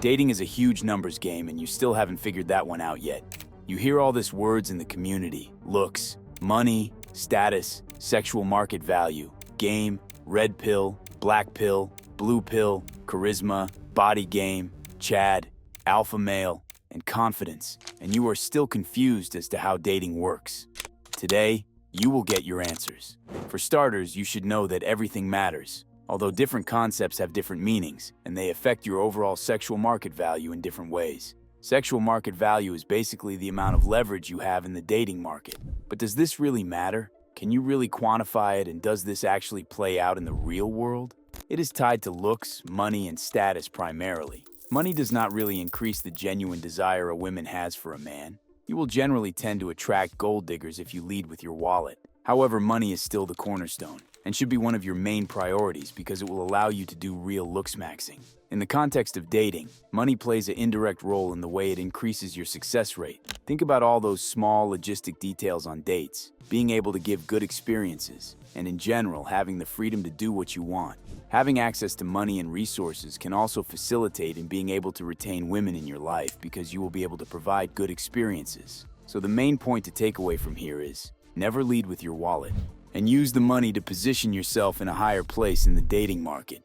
Dating is a huge numbers game and you still haven't figured that one out yet. You hear all this words in the community: looks, money, status, sexual market value, game, red pill, black pill, blue pill, charisma, body game, Chad, alpha male, and confidence, and you are still confused as to how dating works. Today, you will get your answers. For starters, you should know that everything matters. Although different concepts have different meanings, and they affect your overall sexual market value in different ways. Sexual market value is basically the amount of leverage you have in the dating market. But does this really matter? Can you really quantify it, and does this actually play out in the real world? It is tied to looks, money, and status primarily. Money does not really increase the genuine desire a woman has for a man. You will generally tend to attract gold diggers if you lead with your wallet. However, money is still the cornerstone and should be one of your main priorities because it will allow you to do real looksmaxxing. In the context of dating, money plays an indirect role in the way it increases your success rate. Think about all those small logistic details on dates, being able to give good experiences, and in general, having the freedom to do what you want. Having access to money and resources can also facilitate in being able to retain women in your life because you will be able to provide good experiences. So the main point to take away from here is, never lead with your wallet, and use the money to position yourself in a higher place in the dating market.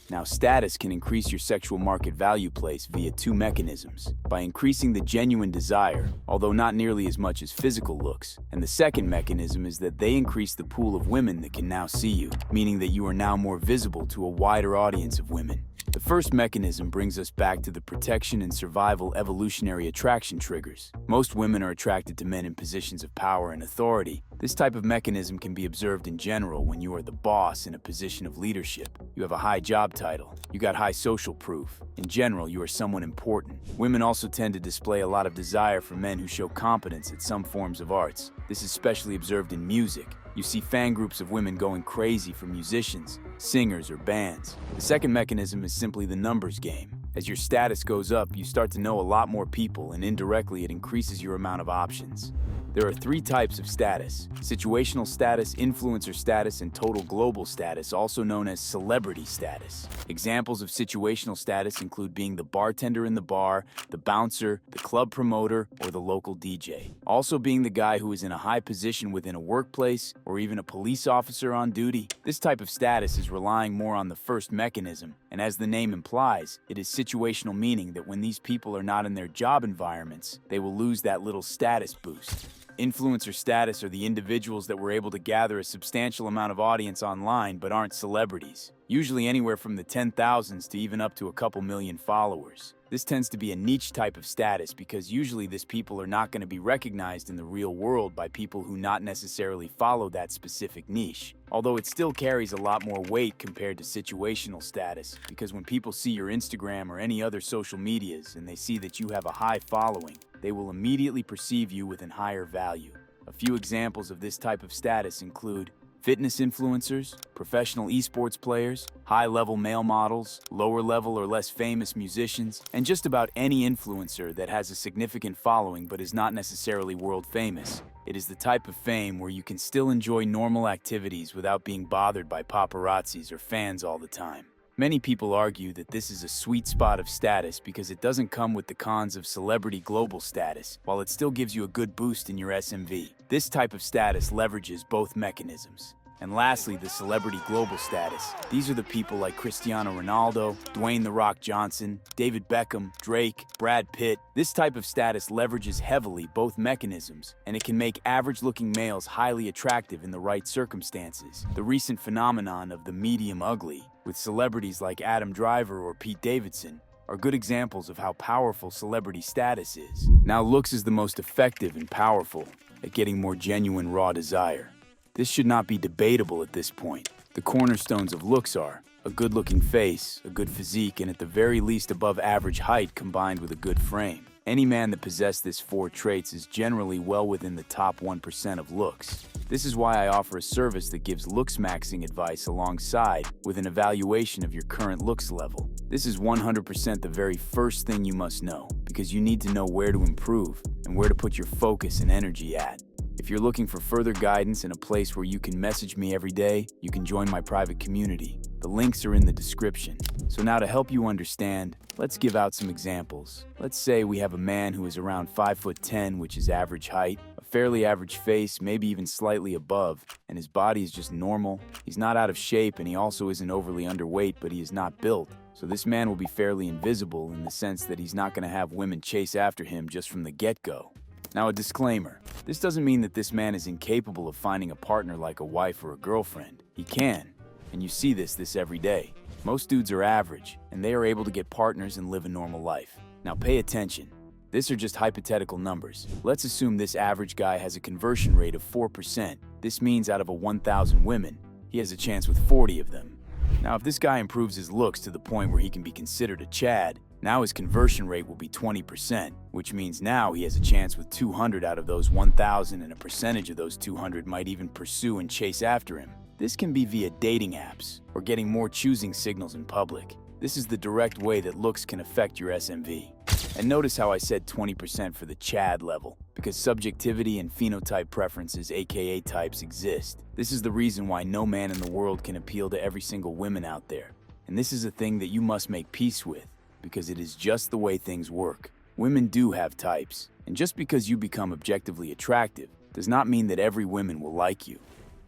Now, status can increase your sexual market value place via two mechanisms: by increasing the genuine desire, although not nearly as much as physical looks, and the second mechanism is that they increase the pool of women that can now see you, meaning that you are now more visible to a wider audience of women. The first mechanism brings us back to the protection and survival evolutionary attraction triggers. Most women are attracted to men in positions of power and authority. This type of mechanism can be observed in general when you are the boss in a position of leadership. You have a high job title. You got high social proof. In general, you are someone important. Women also tend to display a lot of desire for men who show competence at some forms of arts. This is especially observed in music. You see fan groups of women going crazy for musicians, singers, or bands. The second mechanism is simply the numbers game. As your status goes up, you start to know a lot more people, and indirectly it increases your amount of options. There are three types of status: situational status, influencer status, and total global status, also known as celebrity status. Examples of situational status include being the bartender in the bar, the bouncer, the club promoter, or the local DJ. Also being the guy who is in a high position within a workplace, or even a police officer on duty. This type of status is relying more on the first mechanism, and as the name implies, it is situational, meaning that when these people are not in their job environments, they will lose that little status boost. Influencer status are the individuals that were able to gather a substantial amount of audience online but aren't celebrities, usually anywhere from the 10,000s to even up to a couple million followers. This tends to be a niche type of status because usually these people are not going to be recognized in the real world by people who not necessarily follow that specific niche. Although it still carries a lot more weight compared to situational status, because when people see your Instagram or any other social medias and they see that you have a high following, they will immediately perceive you with a higher value. A few examples of this type of status include fitness influencers, professional esports players, high-level male models, lower-level or less famous musicians, and just about any influencer that has a significant following but is not necessarily world famous. It is the type of fame where you can still enjoy normal activities without being bothered by paparazzis or fans all the time. Many people argue that this is a sweet spot of status because it doesn't come with the cons of celebrity global status, while it still gives you a good boost in your SMV. This type of status leverages both mechanisms. And lastly, the celebrity global status. These are the people like Cristiano Ronaldo, Dwayne "The Rock" Johnson, David Beckham, Drake, Brad Pitt. This type of status leverages heavily both mechanisms, and it can make average-looking males highly attractive in the right circumstances. The recent phenomenon of the medium ugly, with celebrities like Adam Driver or Pete Davidson, are good examples of how powerful celebrity status is. Now, looks is the most effective and powerful at getting more genuine raw desire. This should not be debatable at this point. The cornerstones of looks are a good-looking face, a good physique, and at the very least above average height combined with a good frame. Any man that possesses these four traits is generally well within the top 1% of looks. This is why I offer a service that gives looksmaxxing advice alongside with an evaluation of your current looks level. This is 100% the very first thing you must know, because you need to know where to improve and where to put your focus and energy at. If you're looking for further guidance and a place where you can message me every day, you can join my private community. The links are in the description. So now to help you understand, let's give out some examples. Let's say we have a man who is around 5'10", which is average height, a fairly average face, maybe even slightly above, and his body is just normal. He's not out of shape and he also isn't overly underweight, but he is not built. So this man will be fairly invisible in the sense that he's not going to have women chase after him just from the get-go. Now a disclaimer, this doesn't mean that this man is incapable of finding a partner like a wife or a girlfriend. He can, and you see this every day. Most dudes are average, and they are able to get partners and live a normal life. Now pay attention. These are just hypothetical numbers. Let's assume this average guy has a conversion rate of 4%. This means out of a 1,000 women, he has a chance with 40 of them. Now if this guy improves his looks to the point where he can be considered a Chad, now his conversion rate will be 20%, which means now he has a chance with 200 out of those 1,000, and a percentage of those 200 might even pursue and chase after him. This can be via dating apps or getting more choosing signals in public. This is the direct way that looks can affect your SMV. And notice how I said 20% for the Chad level, because subjectivity and phenotype preferences, aka types, exist. This is the reason why no man in the world can appeal to every single woman out there. And this is a thing that you must make peace with, because it is just the way things work. Women do have types, and just because you become objectively attractive does not mean that every woman will like you.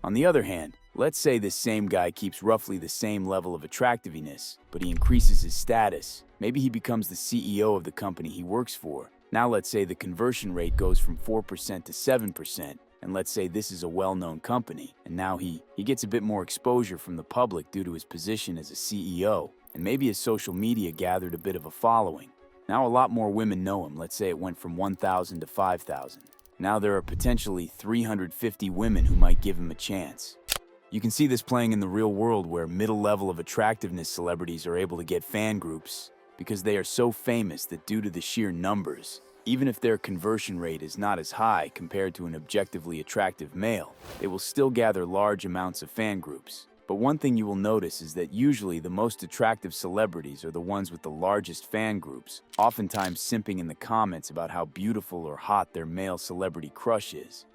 On the other hand, let's say this same guy keeps roughly the same level of attractiveness, but he increases his status. Maybe he becomes the CEO of the company he works for. Now let's say the conversion rate goes from 4% to 7%, and let's say this is a well-known company, and now he gets a bit more exposure from the public due to his position as a CEO, and maybe his social media gathered a bit of a following. Now a lot more women know him. Let's say it went from 1,000 to 5,000. Now there are potentially 350 women who might give him a chance. You can see this playing in the real world, where middle level of attractiveness celebrities are able to get fan groups because they are so famous that due to the sheer numbers, even if their conversion rate is not as high compared to an objectively attractive male, they will still gather large amounts of fan groups. But one thing you will notice is that usually the most attractive celebrities are the ones with the largest fan groups, oftentimes simping in the comments about how beautiful or hot their male celebrity crush is.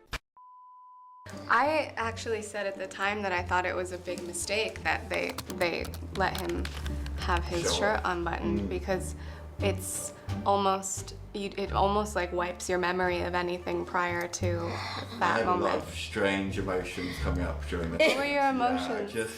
I actually said at the time that I thought it was a big mistake that they let him have his shirt unbuttoned, because it almost like wipes your memory of anything prior to that moment. I had a lot of strange emotions coming up during this. What were your emotions?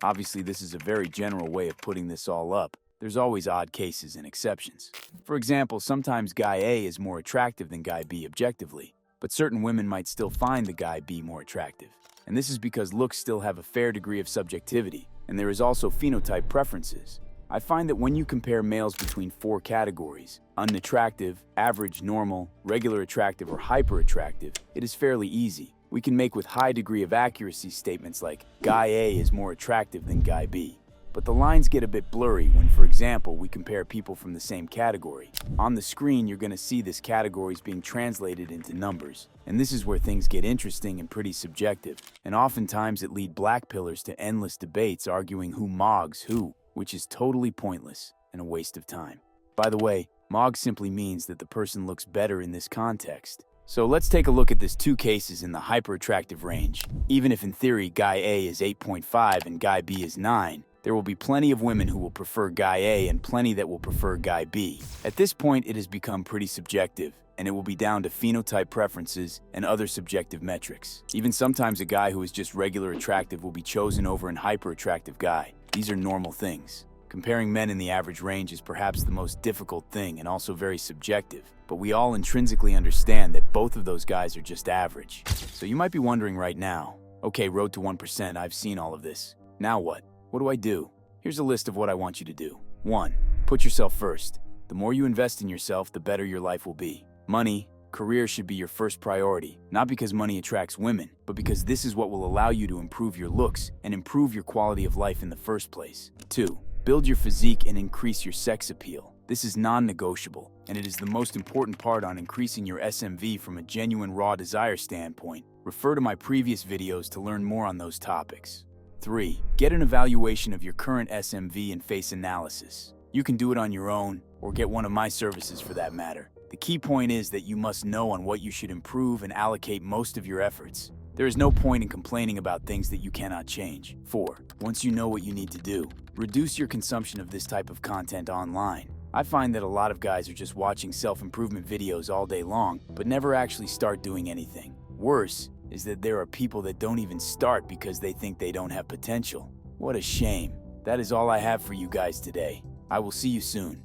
Obviously, this is a very general way of putting this all up. There's always odd cases and exceptions. For example, sometimes guy A is more attractive than guy B objectively, but certain women might still find the guy B more attractive. And this is because looks still have a fair degree of subjectivity, and there is also phenotype preferences. I find that when you compare males between 4 categories, unattractive, average, normal, regular attractive, or hyper attractive, it is fairly easy. We can make with high degree of accuracy statements like, guy A is more attractive than guy B. But the lines get a bit blurry when, for example, we compare people from the same category. On the screen, you're going to see this categories being translated into numbers. And this is where things get interesting and pretty subjective. And oftentimes it leads black pillars to endless debates arguing who mogs who, which is totally pointless and a waste of time. By the way, mog simply means that the person looks better in this context. So let's take a look at this 2 cases in the hyperattractive range. Even if in theory guy A is 8.5 and guy B is 9, there will be plenty of women who will prefer guy A and plenty that will prefer guy B. At this point, it has become pretty subjective, and it will be down to phenotype preferences and other subjective metrics. Even sometimes a guy who is just regular attractive will be chosen over an hyperattractive guy. These are normal things. Comparing men in the average range is perhaps the most difficult thing and also very subjective, but we all intrinsically understand that both of those guys are just average. So you might be wondering right now, okay, road to 1%, I've seen all of this. Now what? What do I do? Here's a list of what I want you to do. 1. Put yourself first. The more you invest in yourself, the better your life will be. Money, career should be your first priority, not because money attracts women, but because this is what will allow you to improve your looks and improve your quality of life in the first place. 2. Build your physique and increase your sex appeal. This is non-negotiable, and it is the most important part on increasing your SMV from a genuine raw desire standpoint. Refer to my previous videos to learn more on those topics. 3. Get an evaluation of your current SMV and face analysis. You can do it on your own, or get one of my services for that matter. The key point is that you must know on what you should improve and allocate most of your efforts. There is no point in complaining about things that you cannot change. 4. Once you know what you need to do, reduce your consumption of this type of content online. I find that a lot of guys are just watching self-improvement videos all day long, but never actually start doing anything. Worse is that there are people that don't even start because they think they don't have potential. What a shame. That is all I have for you guys today. I will see you soon.